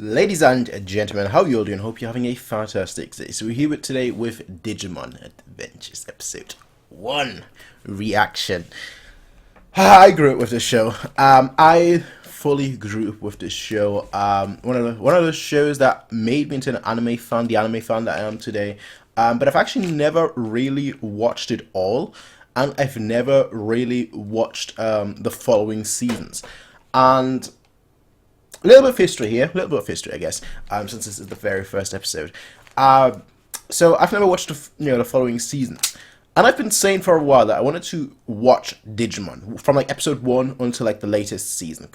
Ladies and gentlemen, how you all doing? Hope you're having a fantastic day. So we're here today with Digimon Adventures Episode 1 Reaction. I grew up with this show. I fully grew up with this show. One of those shows that made me into an anime fan, the anime fan that I am today. But I've actually never really watched it all, and I've never really watched the following seasons. And a little bit of history here, a little bit of history, I guess, since this is the very first episode. So I've never watched the following seasons, and I've been saying for a while that I wanted to watch Digimon from like episode 1 until like the latest season.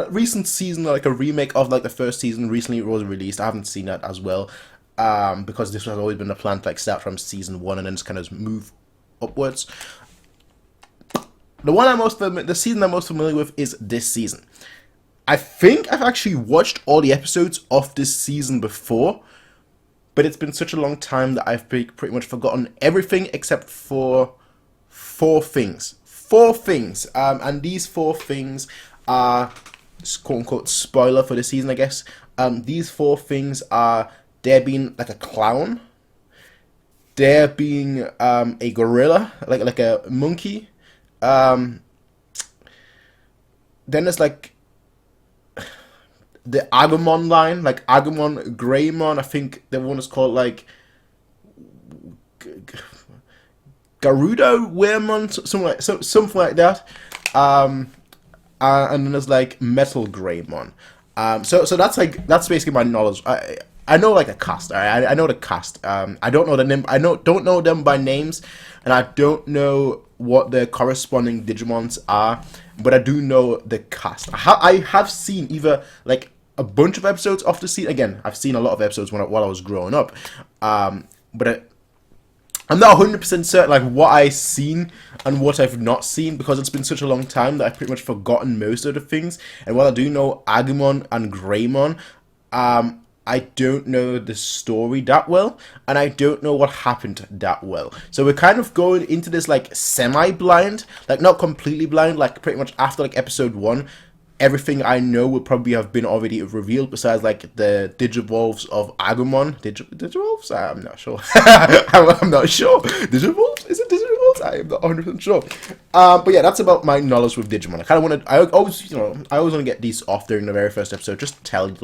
Recent season, like a remake of like the first season, recently was released. I haven't seen that as well, because this has always been the plan to like start from season 1 and then just kind of move upwards. The season I'm most familiar with is this season. I think I've actually watched all the episodes of this season before, but it's been such a long time that I've pretty much forgotten everything except for four things. And these four things are, quote unquote, spoiler for the season, I guess. These four things are there being like a clown, there being a gorilla, like a monkey, then there's like the Agumon line, like Agumon, Greymon. I think the one is called like Garuda Weirmon, something like that. And then there's like Metal Greymon. So that's basically my knowledge. I know like a cast. I know the cast. I don't know the name. Don't know them by names, and I don't know what their corresponding Digimons are. But I do know the cast. I have seen either like a bunch of episodes of the season. Again, I've seen a lot of episodes while I was growing up. But I'm not 100% certain like what I've seen and what I've not seen, because it's been such a long time that I've pretty much forgotten most of the things. And while I do know Agumon and Greymon, I don't know the story that well, and I don't know what happened that well. So we're kind of going into this like semi-blind, like not completely blind, like pretty much after like episode 1, everything I know will probably have been already revealed, besides like the Digivolves of Agumon. Digivolves? I'm not sure. I'm not sure. Digivolves? Is it Digivolves? I am not 100% sure. But yeah, that's about my knowledge with Digimon. I always want to get these off during the very first episode, just tell you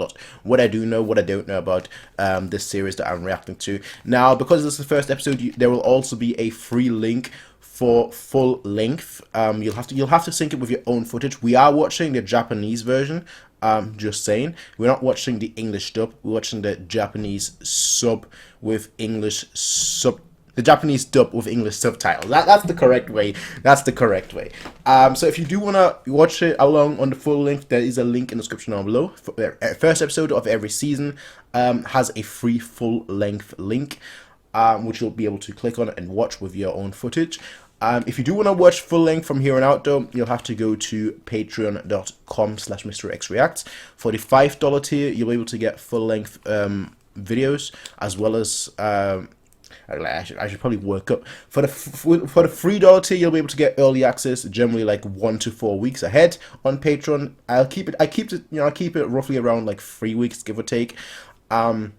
what I do know, what I don't know about this series that I'm reacting to. Now, because this is the first episode, there will also be a free link for full length. You'll have to sync it with your own footage. We are watching the Japanese version. Just saying, we're not watching the English dub. We're watching the Japanese sub with English sub. The Japanese dub with English subtitles. That's the correct way. That's the correct way. So if you do want to watch it along on the full length, there is a link in the description down below. The first episode of every season has a free full length link, which you'll be able to click on and watch with your own footage. If you do want to watch full length from here on out, though, you'll have to go to patreon.com/MrXReacts. For the $5 tier, you'll be able to get full length videos, as well as I should probably work up for the $3 tier. You'll be able to get early access, generally like 1 to 4 weeks ahead on Patreon. I keep it roughly around like 3 weeks, give or take. For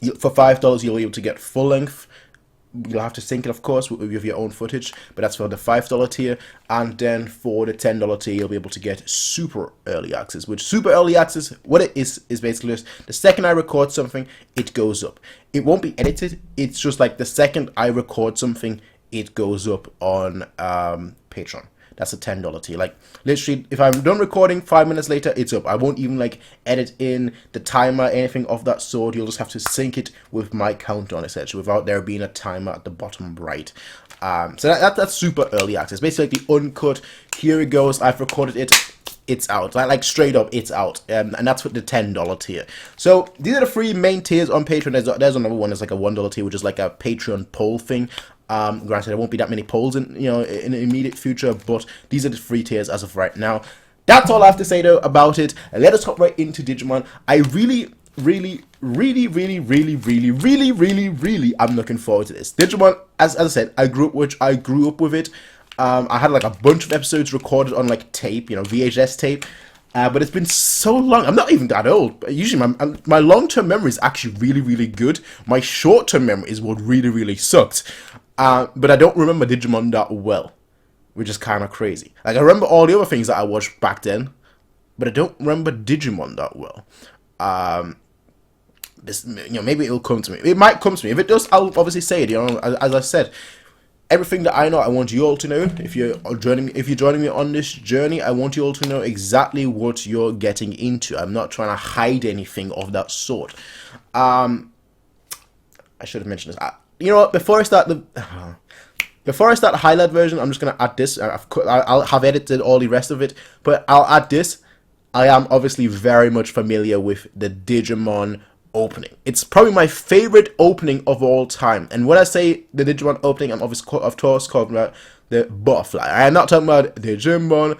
$5, you'll be able to get full length. You'll have to sync it, of course, with your own footage, but that's for the $5 tier. And then for the $10 tier, you'll be able to get super early access. Which super early access, what it is basically just the second I record something, it goes up. It won't be edited. It's just like the second I record something, it goes up on Patreon. That's a $10 tier. Like, literally, if I'm done recording, 5 minutes later, it's up. I won't even, like, edit in the timer, anything of that sort. You'll just have to sync it with my countdown, essentially, without there being a timer at the bottom right. So that's super early access. Basically, like the uncut, here it goes, I've recorded it, it's out. Like straight up, it's out. And that's with the $10 tier. So, these are the 3 main tiers on Patreon. There's another one, it's like a $1 tier, which is like a Patreon poll thing. Granted, there won't be that many polls in the immediate future, but these are the 3 tiers as of right now. That's all I have to say though about it. And let us hop right into Digimon. I really am looking forward to this. Digimon, as I said, I grew up with it. I had like a bunch of episodes recorded on like tape, VHS tape. But it's been so long. I'm not even that old. But usually my long-term memory is actually really, really good. My short-term memory is what really, really sucked. But I don't remember Digimon that well, which is kind of crazy. Like, I remember all the other things that I watched back then, but I don't remember Digimon that well. Maybe it'll come to me. It might come to me. If it does, I'll obviously say it. As I said, everything that I know, I want you all to know. If you're joining me on this journey, I want you all to know exactly what you're getting into. I'm not trying to hide anything of that sort. I should have mentioned this. You know what? Before I start the highlight version, I'm just gonna add this. I'll have edited all the rest of it, but I'll add this. I am obviously very much familiar with the Digimon opening. It's probably my favorite opening of all time. And when I say the Digimon opening, I'm of course talking about the butterfly. I'm not talking about Digimon.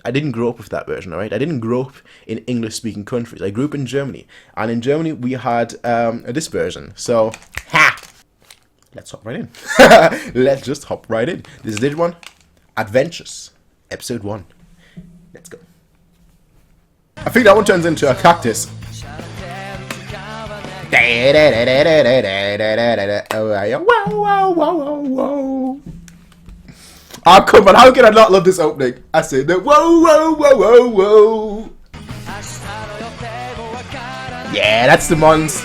I didn't grow up with that version, alright? I didn't grow up in English-speaking countries. I grew up in Germany. And in Germany, we had this version. So, let's hop right in. Let's just hop right in. This is Digimon Adventures, Episode 1. Let's go. I think that one turns into a cactus. Oh, come on, how can I not love this opening? I said that whoa, whoa, whoa, whoa, whoa. Yeah, that's the Mons.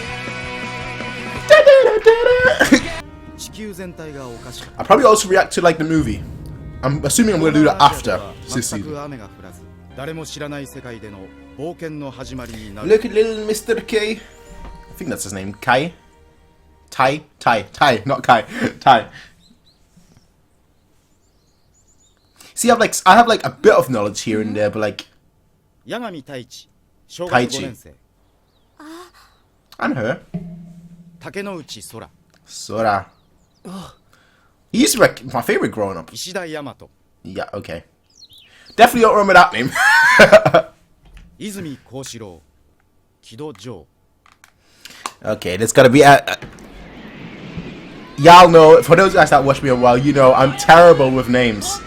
I'll probably also react to like the movie. I'm assuming I'm going to do that after this season. Look at little Mr. K. I think that's his name. Kai? Tai, not Kai. Tai. See, I have like a bit of knowledge here and there, but like Taichi. And her. Sora. He used to be my favorite growing up. Yeah, okay. Definitely don't remember that name. Okay, there's gotta be y'all know, for those guys that watch me a while, you know I'm terrible with names.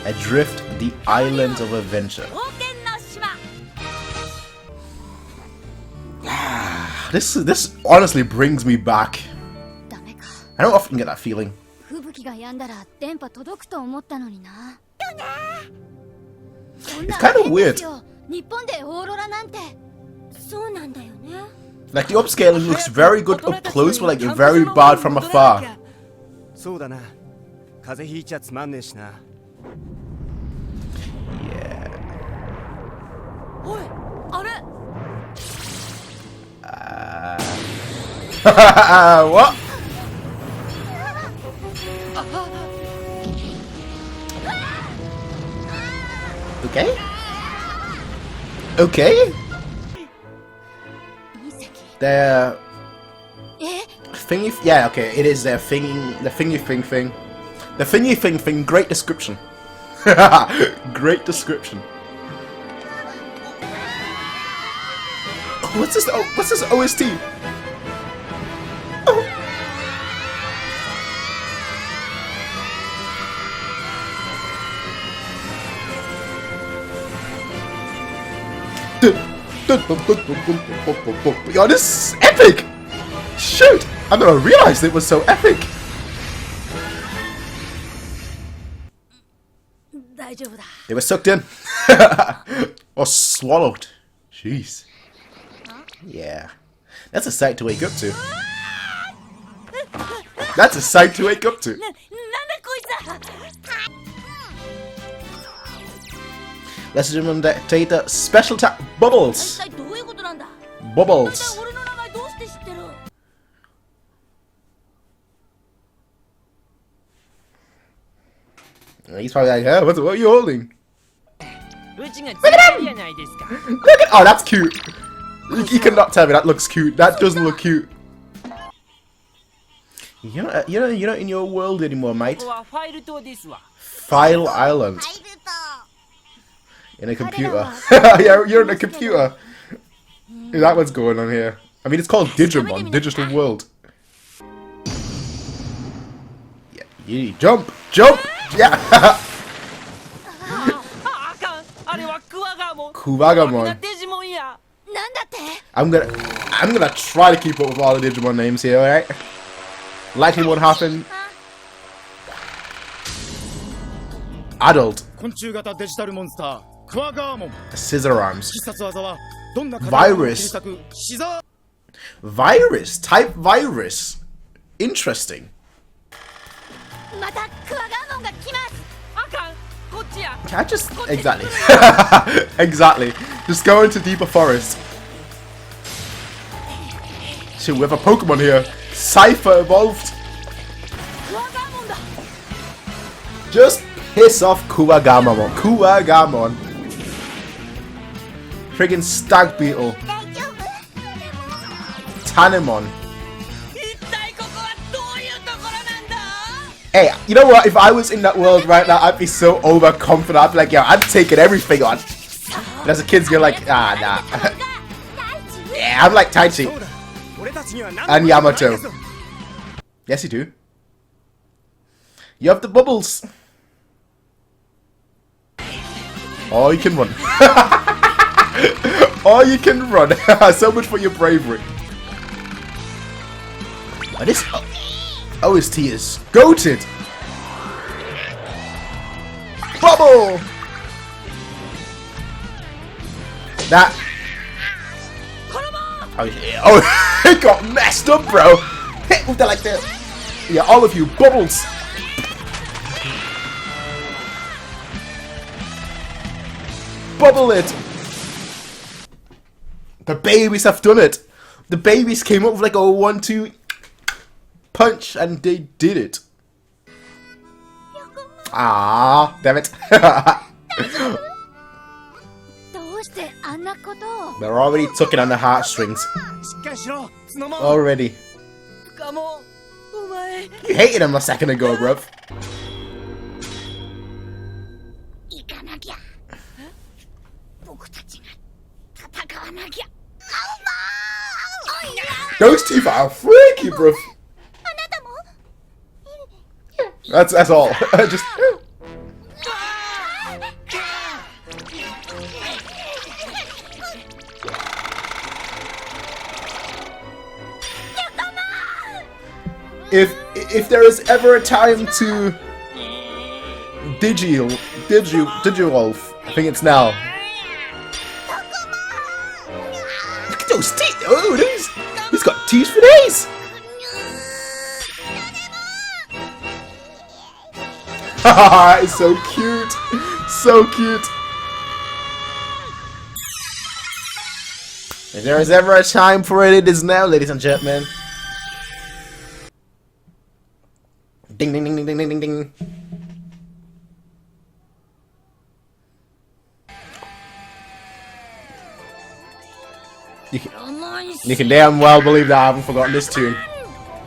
Adrift, the island of adventure. This honestly brings me back. I don't often get that feeling. It's kind of weird. Like the upscaling looks very good up close, but like very bad from afar. Yeah. What? Okay. Okay. The thingy. Yeah. Okay. It is the thingy. The thingy thing. The thingy thing. Great description. Great description. What's this? Oh, what's this OST? Oh. Yo, this is epic! Shoot! I never realized it was so epic. It was sucked in. Or swallowed. Jeez. Yeah. That's a sight to wake up to. That's a sight to wake up to. Let's data special tap Bubbles. Bubbles. He's probably like, hey, what are you holding? Look at him! Look at, oh, that's cute. You cannot tell me that looks cute. That doesn't look cute. You're not in your world anymore, mate. File Island. In a computer. Yeah, you're in a computer. Is that what's going on here? I mean, it's called Digimon, Digital World. Yeah, you jump! Yeah! Kuwagamon. I'm gonna try to keep up with all the Digimon names here, alright? Likely won't happen. Adult. Scissor arms. Virus. Virus. Type virus. Interesting. I just exactly. Exactly. Just go into deeper forest. Shit, we have a Pokemon here. Cypher evolved. Just piss off Kuwagamon. Kuwagamon. Friggin' Stag Beetle. Tanemon. Hey, you know what? If I was in that world right now, I'd be so overconfident. I'd be like, yo, I'm taking everything on. And as a kid, you're like, ah, nah. Yeah, I'm like Taichi. And Yamato. Yes, you do. You have the bubbles. Oh, you can run. Oh, you can run. So much for your bravery. Oh, this OST is goated. Bubble. That. Oh, yeah. Oh, it got messed up, bro. Hit with that like that. Yeah, all of you bubbles. Bubble it. The babies have done it. The babies came up with like a 1-2 punch and they did it. Ah, damn it. They're already tugging on the heartstrings. Already. You hated him a second ago, bruv. Those teeth are freaky, bruv. That's all. Just. If there is ever a time to Digimolf, I think it's now. Look at those teeth! Oh, he's got teeth for days! Haha, it's so cute! So cute! If there is ever a time for it, it is now, ladies and gentlemen. Ding ding ding ding ding ding ding ding. You can damn well believe that I haven't forgotten this tune.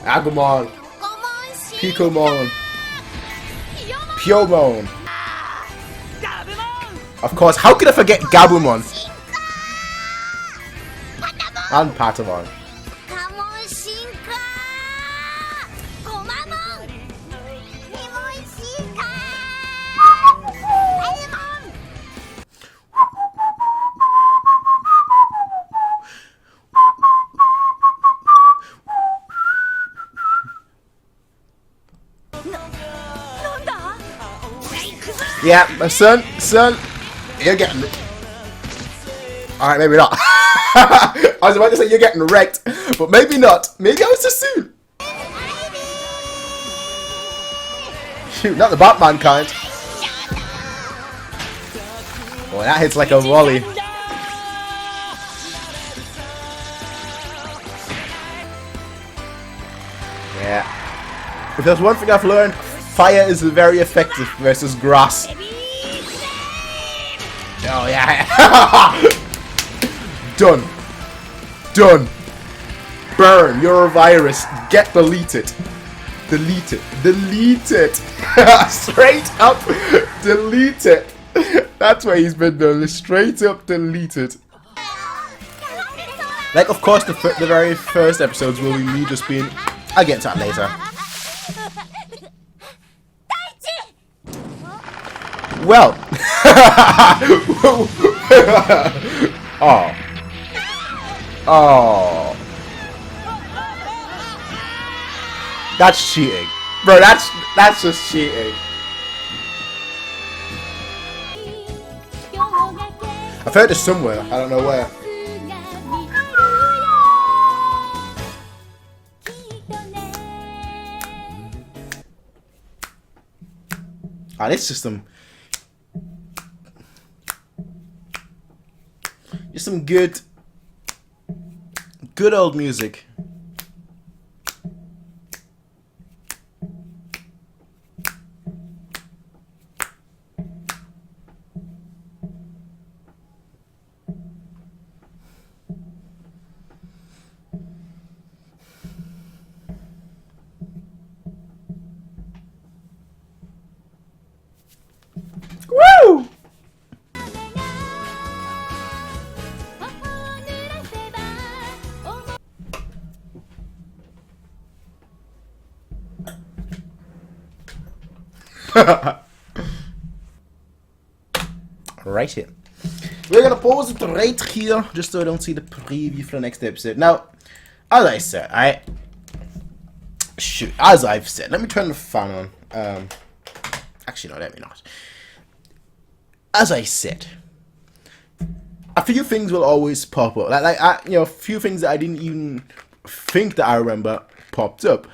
Agumon, Picomon, Pyomon. Of course, how could I forget Gabumon? And Patamon. Yeah, my son, you're getting. Alright, maybe not. I was about to say you're getting wrecked, but maybe not. Maybe I was too soon. Shoot, not the Batman kind. Boy, that hits like a volley. Yeah. If there's one thing I've learned, fire is very effective versus grass. Oh yeah. Done. Done. Burn. You're a virus. Get deleted. Delete it. Delete it. Straight up delete it. That's why he's been done. Straight up deleted. Like, of course, the very first episodes will be me just being. I'll get to that later. Well, Oh. Oh. That's cheating. Bro, that's just cheating. I've heard this somewhere. I don't know where. Ah, this system. Just some good old music. Woo! Right here. We're gonna pause it right here, just so I don't see the preview for the next episode. Now, as I said, as I've said, let me turn the fan on. Actually, no, let me not. As I said, a few things will always pop up. A few things that I didn't even think that I remember popped up.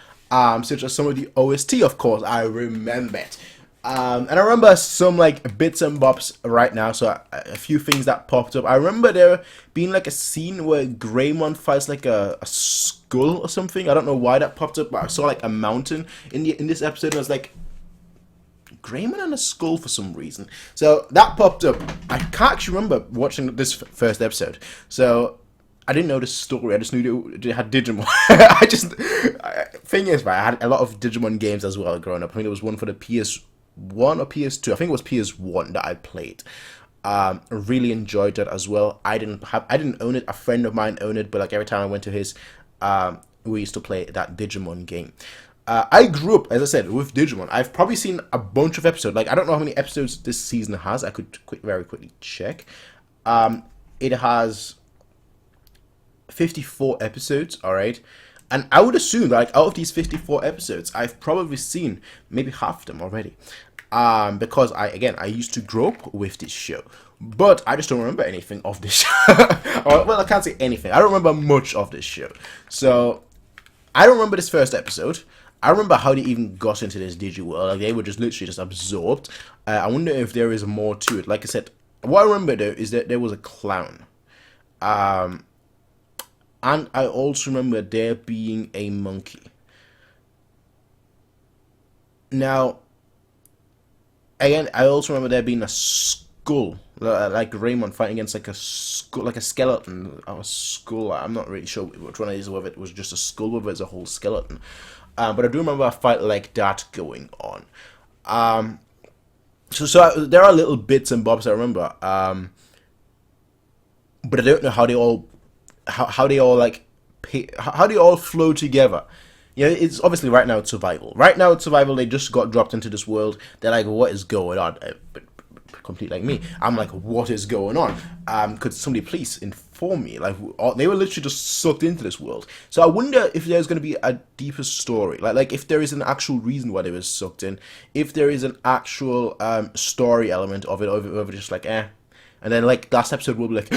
Such as some of the OST, of course, I remembered. And I remember some like bits and bobs right now, so a few things that popped up. I remember there being like a scene where Greymon fights like a skull or something. I don't know why that popped up, but I saw like a mountain in this episode, and I was like, Greymon and a skull for some reason. So that popped up. I can't actually remember watching this first episode, so I didn't know the story. I just knew it had Digimon. Thing is, right, I had a lot of Digimon games as well growing up. I think there was one for the PS1 or PS2. I think it was PS1 that I played. Really enjoyed that as well. I didn't own it. A friend of mine owned it, but like every time I went to his, we used to play that Digimon game. I grew up, as I said, with Digimon. I've probably seen a bunch of episodes. Like, I don't know how many episodes this season has. I could very quickly check. It has 54 episodes, alright? And I would assume that, like, out of these 54 episodes, I've probably seen maybe half of them already. Because, I used to grow up with this show. But I just don't remember anything of this show. Well, I can't say anything. I don't remember much of this show. So, I don't remember this first episode. I remember how they even got into this Digiworld. Like, they were just literally just absorbed. I wonder if there is more to it. Like I said, what I remember though is that there was a clown. And I also remember there being a monkey. Now, again, I also remember there being a skull. Like Raymond fighting against like a skull, like a skeleton or a skull. I'm not really sure which one it is, whether it was just a skull, whether it's a whole skeleton. But I do remember a fight like that going on. So there are little bits and bobs I remember. But I don't know how they all flow together. Yeah, it's obviously right now it's survival. Right now it's survival. They just got dropped into this world. They're like, what is going on? Complete like me. I'm like, what is going on? Could somebody please inform me? Like, they were literally just sucked into this world. So I wonder if there's going to be a deeper story. Like if there is an actual reason why they were sucked in. If there is an actual story element of it, or if it's just like, eh. And then like last episode we'll be like,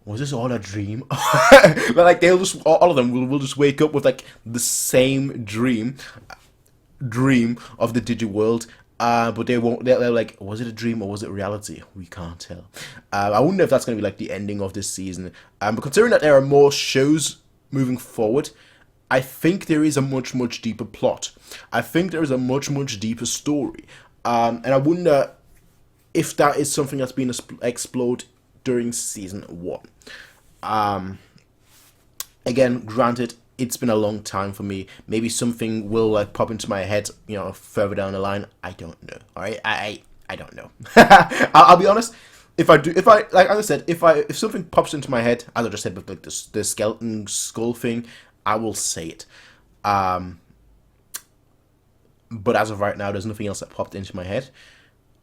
was this all a dream? But like they'll just all of them will just wake up with like the same dream of the Digiworld. But they won't. They're like, was it a dream or was it reality? We can't tell. I wonder if that's going to be like the ending of this season. But considering that there are more shows moving forward, I think there is a much deeper plot. I think there is a much deeper story. And I wonder if that is something that's been explored during season 1. Again, granted, it's been a long time for me. Maybe something will like pop into my head, further down the line. I don't know. All right, I don't know. I'll be honest. If I said, if something pops into my head, as I just said with like the skeleton skull thing, I will say it. But as of right now, there's nothing else that popped into my head,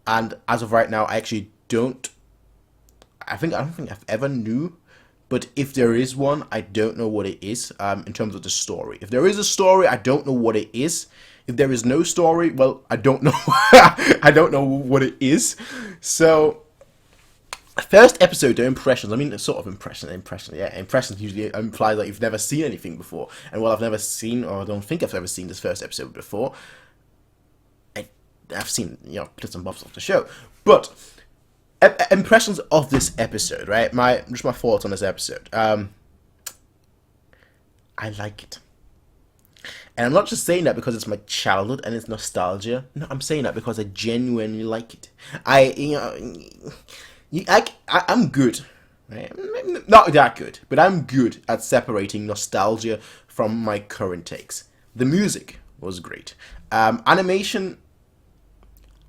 and as of right now, I actually don't I don't think I've ever knew. But if there is one, I don't know what it is. In terms of the story, if there is a story, I don't know what it is. If there is no story, well, I don't know. I don't know what it is. So, first episode, the impressions. I mean, sort of impression. Yeah, impressions usually imply that you've never seen anything before. And while I've never seen, or I don't think I've ever seen this first episode before, I've seen, bits and bobs of the show. But impressions of this episode, right? My thoughts on this episode. I like it. And I'm not just saying that because it's my childhood and it's nostalgia. No, I'm saying that because I genuinely like it. I'm good. Right? Not that good, but I'm good at separating nostalgia from my current takes. The music was great. Animation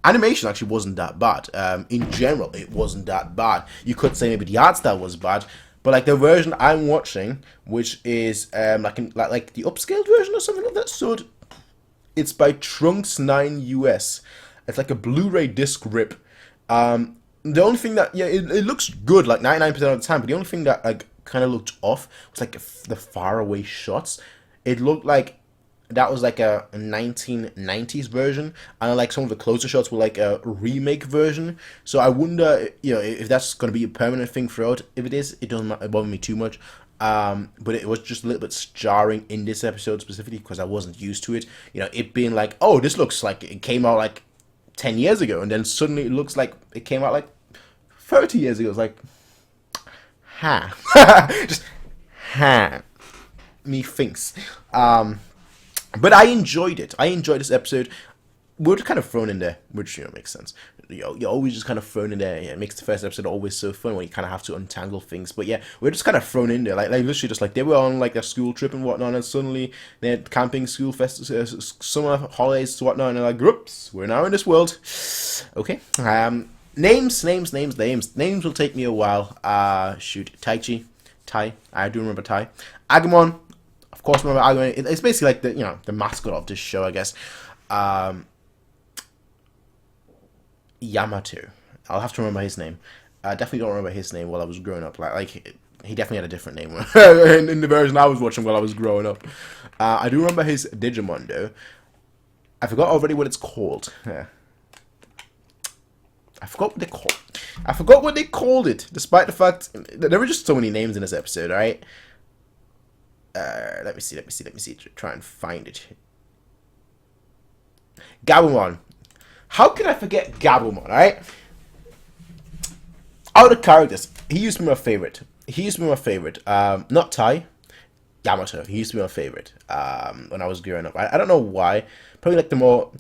actually wasn't that bad. In general, it wasn't that bad. You could say maybe the art style was bad, but like the version I'm watching, which is like the upscaled version or something like that. So it's by Trunks 9 US. It's like a Blu-ray disc rip. The only thing that it looks good like 99% of the time, but the only thing that like kind of looked off was like the faraway shots. It looked like that was like a 1990s version, and like some of the closer shots were like a remake version. So I wonder, if that's going to be a permanent thing throughout. If it is, it doesn't bother me too much. But it was just a little bit jarring in this episode specifically because I wasn't used to it. It being like, oh, this looks like it came out like 10 years ago, and then suddenly it looks like it came out like 30 years ago. It's like, just me thinks. But I enjoyed it. I enjoyed this episode. We're kind of thrown in there, which makes sense. You're always just kind of thrown in there. Yeah, it makes the first episode always so fun when you kind of have to untangle things. But yeah, we're just kind of thrown in there, like literally just like they were on like their school trip and whatnot, and suddenly they had camping, school fest, summer holidays, whatnot, and they're like, "Oops, we're now in this world." Okay. Names will take me a while. Shoot, Tai. I do remember Tai. Agumon. Of course, remember Agumon. It's basically like the mascot of this show, I guess. Yamato. I'll have to remember his name. I definitely don't remember his name while I was growing up. Like he definitely had a different name in the version I was watching while I was growing up. I do remember his Digimon though. I forgot already what it's called. Yeah. I forgot what they called it. Despite the fact there were just so many names in this episode, right? Let me see. Try and find it. Gabumon. How can I forget Gabumon, right? Out of the characters, he used to be my favorite. Not Tai. Yamato. He used to be my favorite when I was growing up. I don't know why. Probably like the more...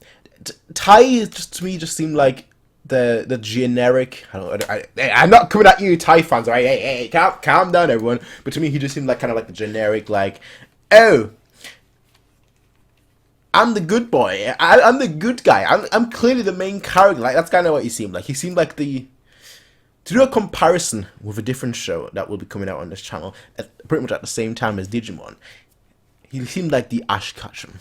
Tai just to me just seemed like the generic... I'm not coming at you, Tai fans, right? Hey, calm down, everyone. But to me, he just seemed like kind of like the generic, like, oh, I'm the good boy. I'm the good guy. I'm clearly the main character. Like that's kind of what he seemed like. He seemed like the... To do a comparison with a different show that will be coming out on this channel pretty much at the same time as Digimon, he seemed like the Ash Ketchum.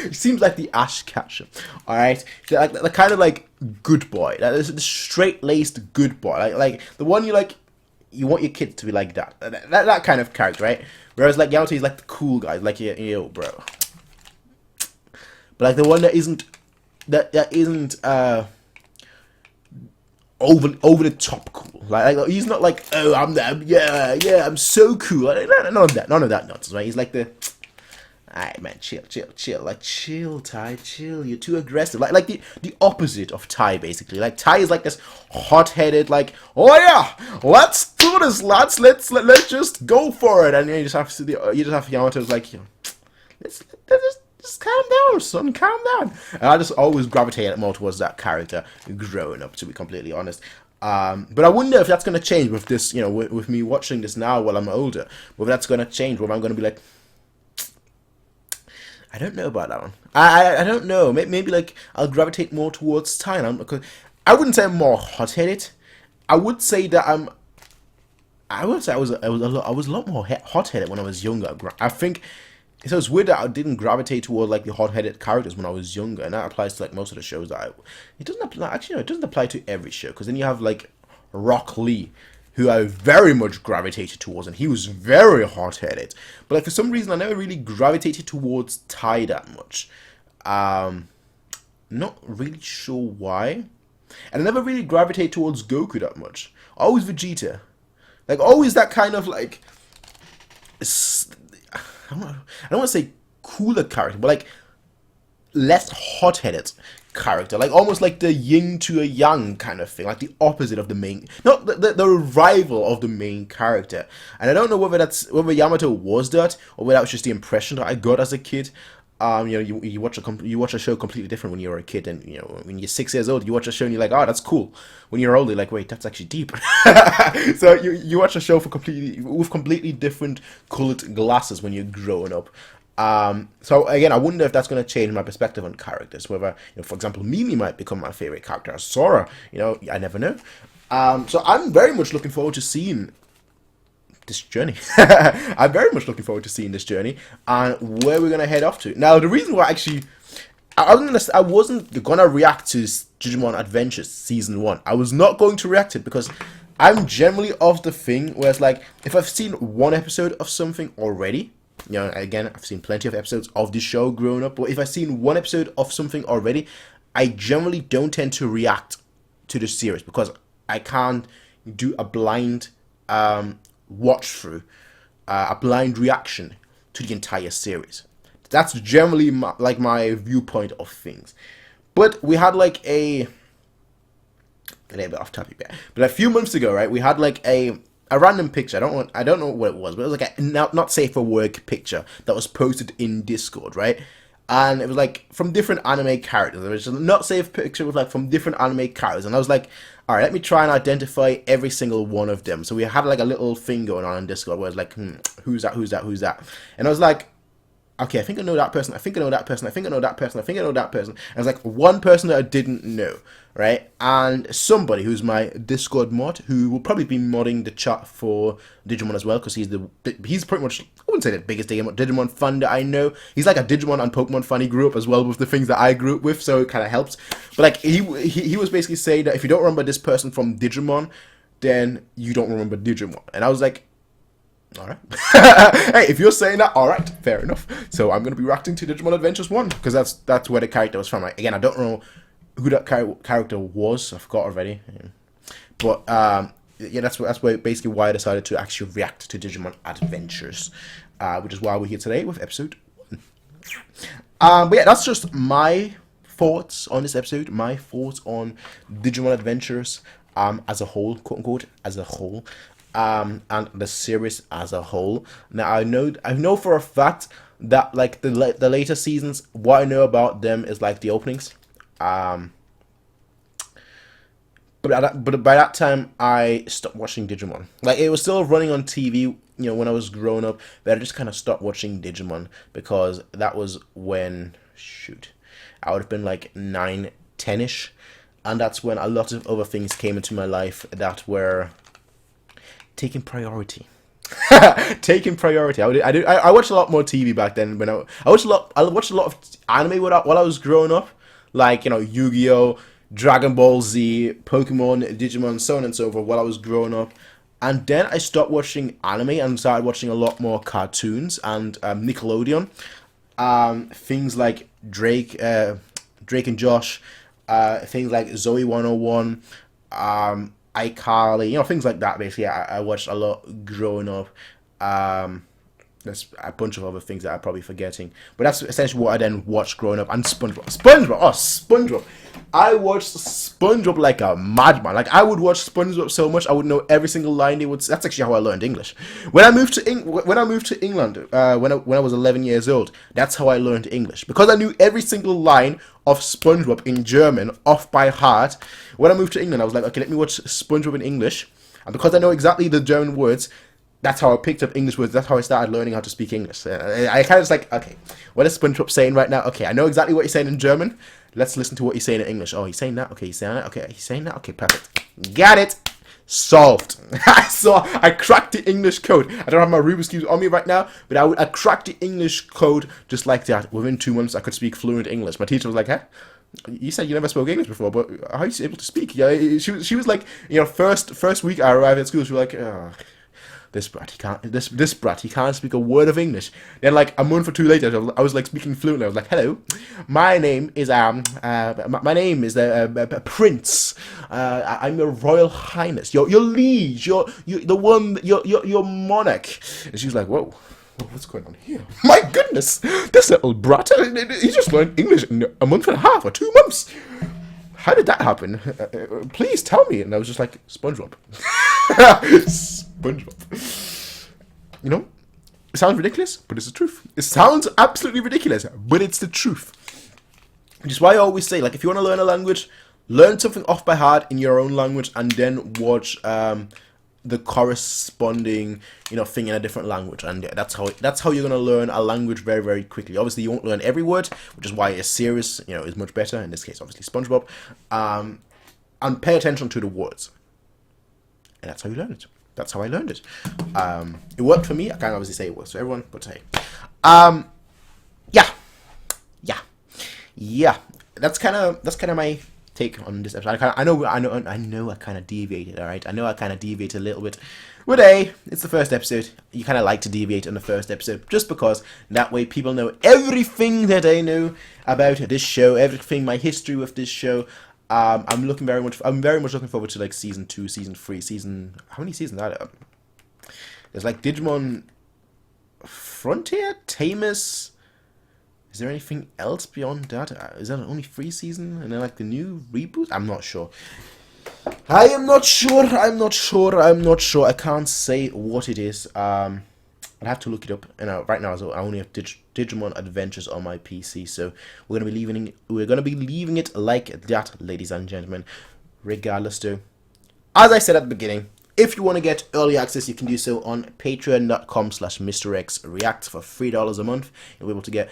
He seems like the Ash Ketchum. Alright? Like the kind of like good boy. That is the straight-laced good boy. Like the one you want your kid to be like that. That kind of character, right? Whereas like Yamato is like the cool guy. Like, yo, bro. But like the one that isn't over the top cool. Like he's not like, oh, I'm so cool. Like, none of that nonsense, right? He's like the, alright man, chill. Like chill, Tai, chill. You're too aggressive. Like the opposite of Tai, basically. Like Tai is like this hot-headed, like, oh yeah, let's do this, lads. Let's just go for it. And you just have Yamato's like, let's just calm down, son, calm down. And I just always gravitated more towards that character growing up, to be completely honest. But I wonder if that's going to change with this, with me watching this now while I'm older. Whether that's going to change, whether I'm going to be like, I don't know about that one. I don't know. Maybe like I'll gravitate more towards Thailand because I wouldn't say I'm more hot-headed. I would say that I was a lot more hot-headed when I was younger. I think. So it's weird that I didn't gravitate toward like the hot-headed characters when I was younger, and that applies to like most of the shows that it doesn't apply. Actually, no, it doesn't apply to every show because then you have like Rock Lee. who I very much gravitated towards, and he was very hot-headed. But like for some reason, I never really gravitated towards Tai that much. Not really sure why. And I never really gravitated towards Goku that much. Always Vegeta. Like, always that kind of, like, I don't want to say cooler character, but, like, less hot-headed character. Like, almost like the yin to a yang kind of thing. Like, the opposite of the main... Not the rival of the main character. And I don't know whether Yamato was that, or whether that was just the impression that I got as a kid. You watch a show completely different when you're a kid, and when you're 6 years old, you watch a show and you're like, oh, that's cool. When you're older, you're like, wait, that's actually deep. So you watch a show with completely different colored glasses when you're growing up. So again, I wonder if that's going to change my perspective on characters. Whether, for example, Mimi might become my favorite character, or Sora. I never know. So I'm very much looking forward to seeing this journey. I'm very much looking forward to seeing this journey and where we're gonna head off to. Now, the reason why I wasn't gonna react to Digimon Adventures Season 1. I was not going to react to it because I'm generally of the thing where it's like, if I've seen one episode of something already, again, I've seen plenty of episodes of this show growing up, but if I've seen one episode of something already, I generally don't tend to react to the series because I can't do a blind watch through, a blind reaction to the entire series. That's generally my viewpoint of things. But we had like a little bit off topic there. But a few months ago, right, we had like a random picture. I don't know what it was, but it was like a not safe for work picture that was posted in Discord, right? And it was like from different anime characters. It was just a not safe picture with like from different anime characters, and I was like, all right, let me try and identify every single one of them. So we had like a little thing going on in Discord where it's like, who's that? And I was like, okay, I think I know that person. I think I know that person. I think I know that person. I think I know that person. And it's like one person that I didn't know, right? And somebody who's my Discord mod, who will probably be modding the chat for Digimon as well, because he's pretty much, I wouldn't say the biggest Digimon fan that I know. He's like a Digimon and Pokemon fan. He grew up as well with the things that I grew up with, so it kind of helps. But like he was basically saying that if you don't remember this person from Digimon, then you don't remember Digimon. And I was like, all right. Hey, if you're saying that, all right, fair enough. So I'm going to be reacting to Digimon Adventures 1, because that's where the character was from. Again, I don't know who that character was. I forgot already. But yeah, that's basically why I decided to actually react to Digimon Adventures, which is why we're here today with episode 1. But yeah, that's just my thoughts on this episode. My thoughts on Digimon Adventures as a whole, quote unquote, as a whole. And the series as a whole. Now I know for a fact that like the later seasons, what I know about them is like the openings. But by that time I stopped watching Digimon. Like it was still running on TV, when I was growing up, but I just kind of stopped watching Digimon because that was when I would have been like 9, 10ish, and that's when a lot of other things came into my life that were taking priority. I watched a lot more TV back then. When I watched a lot of anime while I was growing up, like Yu-Gi-Oh, Dragon Ball Z, Pokemon, Digimon, so on and so forth while I was growing up. And then I stopped watching anime and started watching a lot more cartoons and Nickelodeon. Things like Drake and Josh, things like Zoe 101, iCarly, things like that. Basically, I watched a lot growing up. There's a bunch of other things that I'm probably forgetting, but that's essentially what I then watched growing up. And SpongeBob. I watched SpongeBob like a madman. Like I would watch SpongeBob so much I would know every single line they would. That's actually how I learned English. When I moved to England, when I was 11 years old, that's how I learned English, because I knew every single line of SpongeBob in German off by heart. When I moved to England, I was like, okay, let me watch SpongeBob in English, and because I know exactly the German words, that's how I picked up English words. That's how I started learning how to speak English. I kind of just like, okay, what is SpongeBob saying right now? Okay, I know exactly what he's saying in German. Let's listen to what he's saying in English. Oh, he's saying that. Okay, he's saying that. Okay, he's saying that. Okay, perfect. Got it. Solved. I cracked the English code. I don't have my Rubik's Cube on me right now, but I cracked the English code just like that. Within 2 months, I could speak fluent English. My teacher was like, huh? You said you never spoke English before, but how are you able to speak? Yeah, she was like, first week I arrived at school, she was like, this brat, this brat, he can't speak a word of English. Then like a month or two later, I was like speaking fluently. I was like, hello, my name is Prince. I'm your Royal Highness, your liege, your monarch. And she was like, whoa. What's going on here? My goodness, this little brat, he just learned English in a month and a half or 2 months. How did that happen? Please tell me. And I was just like, SpongeBob. SpongeBob. You know, it sounds ridiculous, but it's the truth. It sounds absolutely ridiculous, but it's the truth. Which is why I always say, like, if you want to learn a language, learn something off by heart in your own language, and then watch the corresponding, thing in a different language, and that's how you're gonna learn a language very, very quickly. Obviously, you won't learn every word, which is why a series, is much better. In this case, obviously, SpongeBob, and pay attention to the words, and that's how you learn it. That's how I learned it. It worked for me. I can't obviously say it works for everyone, but hey, yeah. That's kind of my take on this episode. I know I kind of deviated, alright? I know I kind of deviated a little bit. But hey, it's the first episode. You kind of like to deviate on the first episode, just because that way people know everything that I know about this show, everything, my history with this show. I'm very much looking forward to like season 2, season 3, how many seasons are there? There's like Digimon Frontier, Tamus. Is there anything else beyond that? Is that only 3 seasons? And then like the new reboot? I'm not sure. I'm not sure. I can't say what it is. I'd have to look it up. And right now, I only have Digimon Adventures on my PC, so we're gonna be leaving it like that, ladies and gentlemen. Regardless, though, as I said at the beginning, if you want to get early access, you can do so on patreon.com/MrXReact for $3 a month. You'll be able to get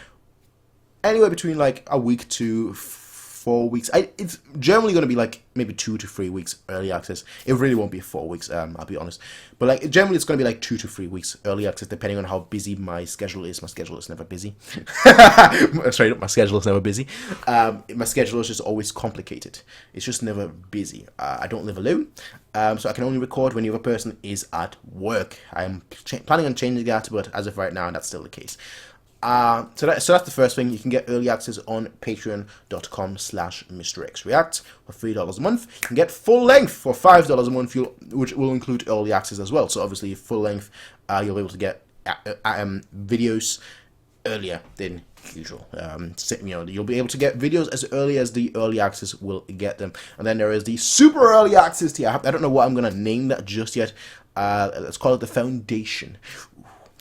anywhere between like a week to 4 weeks. It's generally going to be like maybe 2 to 3 weeks early access. It really won't be 4 weeks, I'll be honest. But like generally it's going to be like 2 to 3 weeks early access, depending on how busy my schedule is. My schedule is never busy. Straight up, my schedule is never busy. My schedule is just always complicated. It's just never busy. I don't live alone, so I can only record when the other person is at work. I'm planning on changing that, but as of right now, that's still the case. So that's the first thing. You can get early access on patreon.com/MrXReact for $3 a month. You can get full length for $5 a month, which will include early access as well. So obviously, full length, you'll be able to get videos earlier than usual. You'll be able to get videos as early as the early access will get them. And then there is the super early access tier. I don't know what I'm gonna name that just yet. Let's call it the Foundation.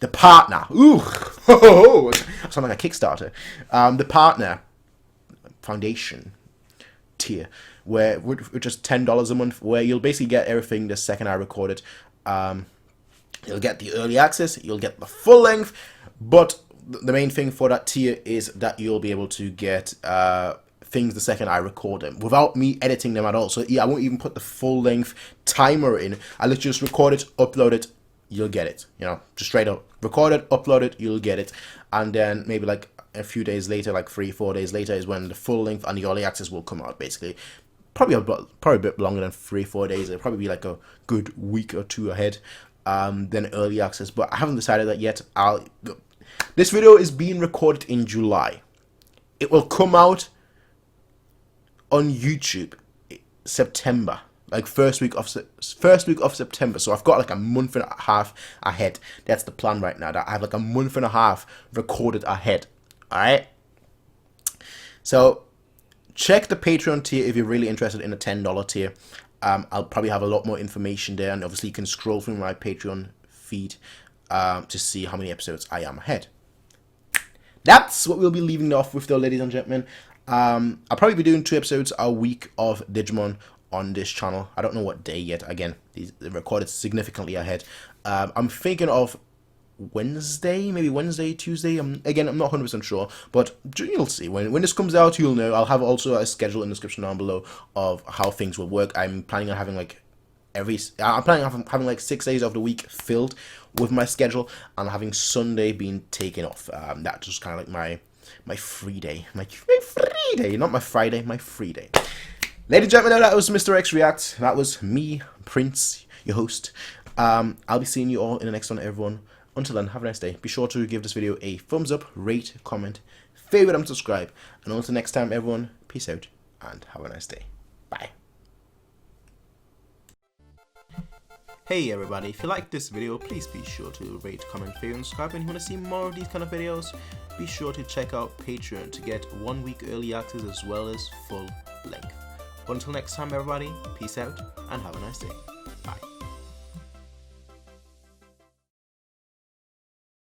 The partner. Ooh. I sound like a Kickstarter. The partner foundation tier, which is $10 a month, where you'll basically get everything the second I record it. You'll get the early access, you'll get the full length, but the main thing for that tier is that you'll be able to get things the second I record them without me editing them at all. So yeah, I won't even put the full length timer in. I literally just record it, upload it, you'll get it. Just straight up record it, upload it, you'll get it. And then maybe like a few days later, like 3-4 days later, is when the full length and the early access will come out. Basically, probably a bit longer than 3-4 days. It'll probably be like a good week or 2 ahead than early access. But I haven't decided that yet. This video is being recorded in July. It will come out on YouTube September. Like first week of September. So I've got like a month and a half ahead. That's the plan right now. That I have like a month and a half recorded ahead. Alright? So check the Patreon tier if you're really interested in the $10 tier. I'll probably have a lot more information there, and obviously you can scroll through my Patreon feed to see how many episodes I am ahead. That's what we'll be leaving off with, though, ladies and gentlemen. I'll probably be doing 2 episodes a week of Digimon on this channel. I don't know what day yet. Again, they're recorded significantly ahead. I'm thinking of Wednesday, maybe Wednesday, Tuesday. Again, I'm not 100% sure, but you'll see. When this comes out, you'll know. I'll have also a schedule in the description down below of how things will work. I'm planning on having like having like 6 days of the week filled with my schedule, and having Sunday being taken off. That's just kind of like my free day. My free day. Not my Friday, my free day. Ladies and gentlemen, that was Mr. X React. That was me, Prince, your host. I'll be seeing you all in the next one, everyone. Until then, have a nice day. Be sure to give this video a thumbs up, rate, comment, favorite, and subscribe. And until next time, everyone, peace out and have a nice day. Bye. Hey everybody, if you like this video, please be sure to rate, comment, favorite, and subscribe. And if you want to see more of these kind of videos, be sure to check out Patreon to get 1 week early access as well as full length. Until next time, everybody, peace out and have a nice day.